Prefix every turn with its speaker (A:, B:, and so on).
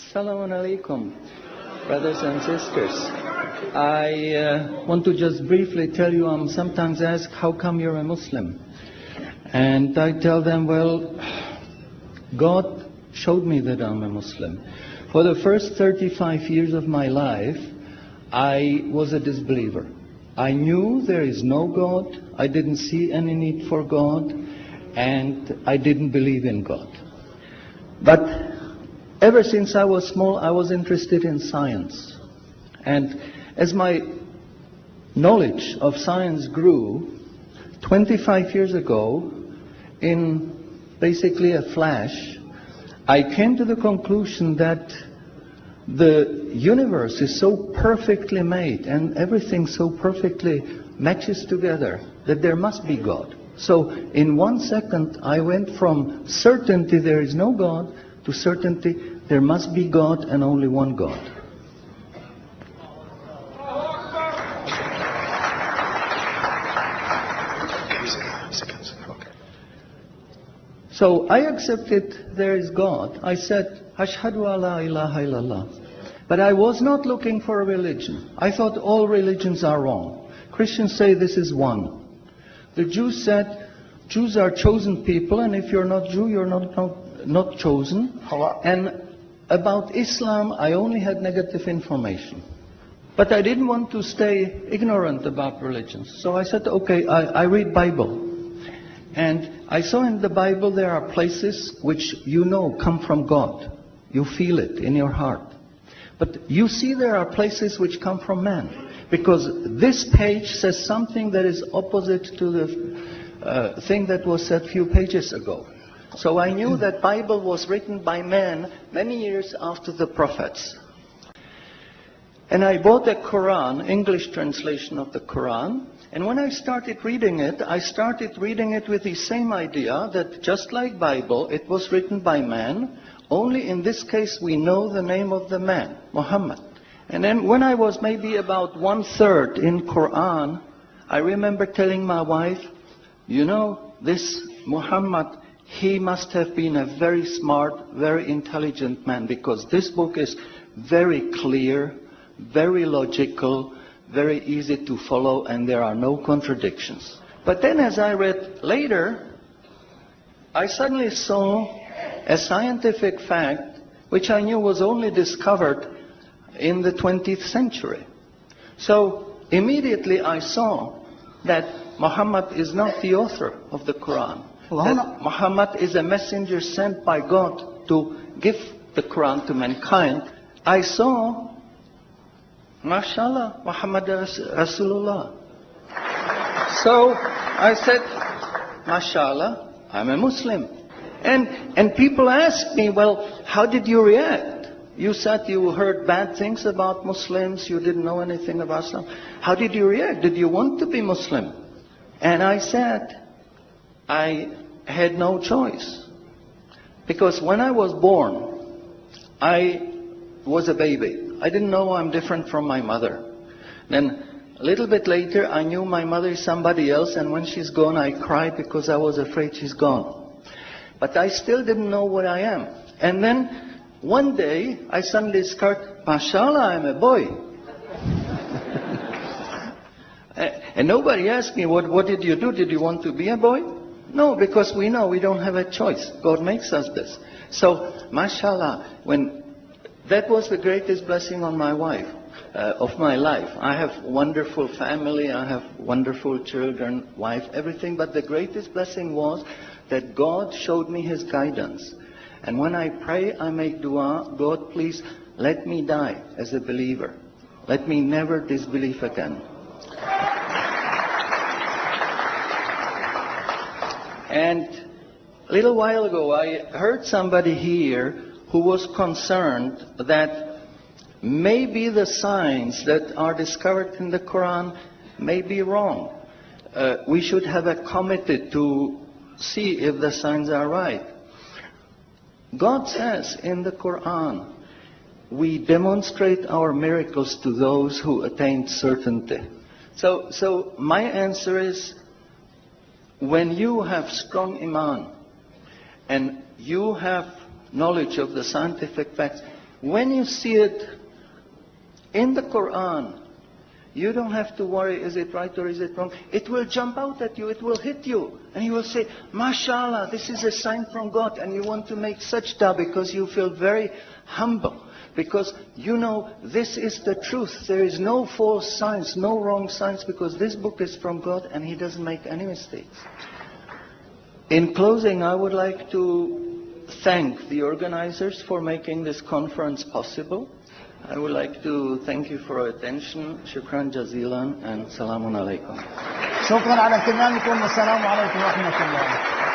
A: Assalamu alaikum, brothers and sisters. I want to just briefly tell you, I'm sometimes asked, how come you're a Muslim? And I tell them, well, God showed me that I'm a Muslim. For the first 35 years of my life, I was a disbeliever. I knew there is no God, I didn't see any need for God, and I didn't believe in God. But ever since I was small, I was interested in science. And as my knowledge of science grew, 25 years ago, in basically a flash, I came to the conclusion that the universe is so perfectly made and everything so perfectly matches together that there must be God. So in 1 second, I went from certainty there is no God to certainty there must be God and only one God. So I accepted there is God. I said, Ashhadu alla ilaha illallah. But I was not looking for a religion. I thought all religions are wrong. Christians say this is one. The Jews said, Jews are chosen people, and if you're not Jew, you're not chosen. And about Islam, I only had negative information. But I didn't want to stay ignorant about religions. So I said, okay, I read Bible. And I saw in the Bible there are places which you know come from God. You feel it in your heart. But you see there are places which come from man. Because this page says something that is opposite to the thing that was said a few pages ago. So I knew that Bible was written by men many years after the prophets. And I bought a Quran, English translation of the Quran. And when I started reading it with the same idea that just like Bible, it was written by man. Only in this case we know the name of the man, Muhammad. And then when I was maybe about 1/3 in Quran, I remember telling my wife, you know, this Muhammad, he must have been a very smart, very intelligent man, because this book is very clear, very logical, very easy to follow, and there are no contradictions. But then as I read later, I suddenly saw a scientific fact which I knew was only discovered in the 20th century. So immediately I saw that Muhammad is not the author of the Quran. That Muhammad is a messenger sent by God to give the Quran to mankind. I saw, mashallah, Muhammad Rasulullah. So I said, mashallah, I'm a Muslim. And people ask me, well, how did you react? You said you heard bad things about Muslims, you didn't know anything about Islam. How did you react? Did you want to be Muslim? And I said, I had no choice. Because when I was born, I was a baby. I didn't know I'm different from my mother. Then a little bit later, I knew my mother is somebody else, and when she's gone, I cried because I was afraid she's gone. But I still didn't know what I am. And then one day, I suddenly discovered, mashallah, I'm a boy. And nobody asked me, what did you do? Did you want to be a boy? No, because we know we don't have a choice. God makes us this. So, mashallah, that was the greatest blessing on my wife, of my life. I have wonderful family, I have wonderful children, wife, everything. But the greatest blessing was that God showed me His guidance. And when I pray, I make dua, God, please let me die as a believer. Let me never disbelieve again. And a little while ago, I heard somebody here who was concerned that maybe the signs that are discovered in the Quran may be wrong. We should have a committee to see if the signs are right. God says in the Quran, we demonstrate our miracles to those who attain certainty. So my answer is, when you have strong iman and you have knowledge of the scientific facts, When you see it in the Quran, you don't have to worry, is it right or is it wrong? It will jump out at you, it will hit you. And you will say, MashaAllah, this is a sign from God. And you want to make sajda because you feel very humble. Because you know this is the truth. There is no false science, no wrong science, because this book is from God and He doesn't make any mistakes. In closing, I would like to thank the organizers for making this conference possible. I would like to thank you for your attention. Shukran jazilan and salamun alaikum.
B: شكرا على اهتمامكم والسلام عليكم ورحمة الله.